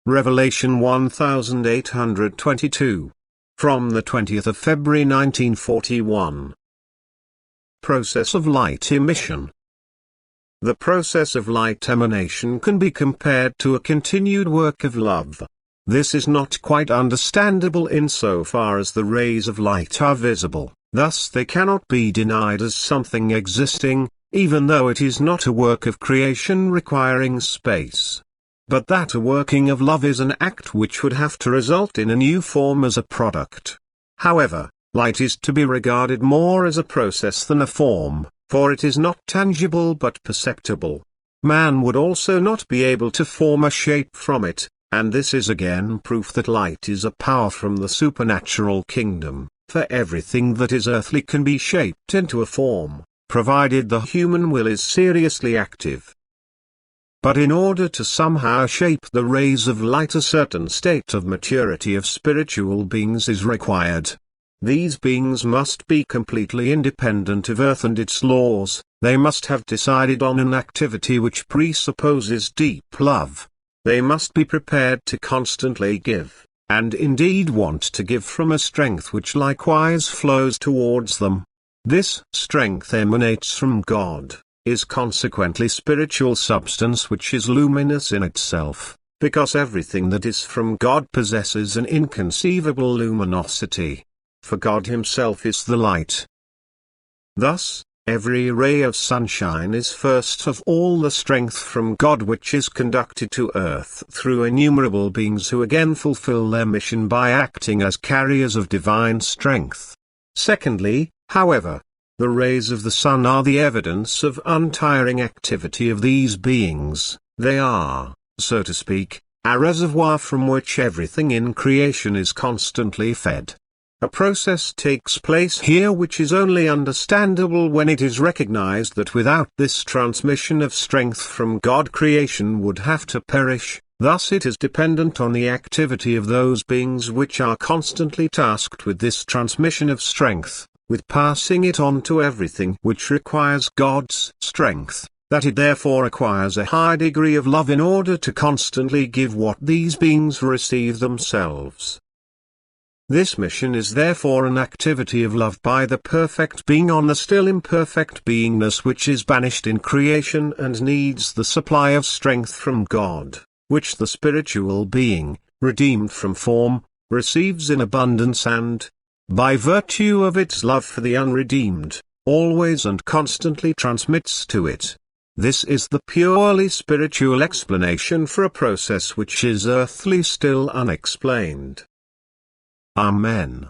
Revelation 1822. From the 20th of February 1941. Process of light emission. The process of light emanation can be compared to a continued work of love. This is not quite understandable insofar as the rays of light are visible, thus they cannot be denied as something existing, even though it is not a work of creation requiring space. But that a working of love is an act which would have to result in a new form as a product. However, light is to be regarded more as a process than a form, for it is not tangible but perceptible. Man would also not be able to form a shape from it, and this is again proof that light is a power from the supernatural kingdom, for everything that is earthly can be shaped into a form, provided the human will is seriously active. But in order to somehow shape the rays of light, a certain state of maturity of spiritual beings is required. These beings must be completely independent of earth and its laws, they must have decided on an activity which presupposes deep love. They must be prepared to constantly give, and indeed want to give from a strength which likewise flows towards them. This strength emanates from God, is consequently spiritual substance which is luminous in itself, because everything that is from God possesses an inconceivable luminosity. For God himself is the light. Thus, every ray of sunshine is first of all the strength from God which is conducted to earth through innumerable beings who again fulfill their mission by acting as carriers of divine strength. Secondly, however, the rays of the sun are the evidence of untiring activity of these beings. They are, so to speak, a reservoir from which everything in creation is constantly fed. A process takes place here which is only understandable when it is recognized that without this transmission of strength from God creation would have to perish. Thus it is dependent on the activity of those beings which are constantly tasked with this transmission of strength, with passing it on to everything which requires God's strength, that it therefore acquires a high degree of love in order to constantly give what these beings receive themselves. This mission is therefore an activity of love by the perfect being on the still imperfect beingness which is banished in creation and needs the supply of strength from God, which the spiritual being, redeemed from form, receives in abundance and, by virtue of its love for the unredeemed, always and constantly transmits to it. This is the purely spiritual explanation for a process which is earthly still unexplained. Amen.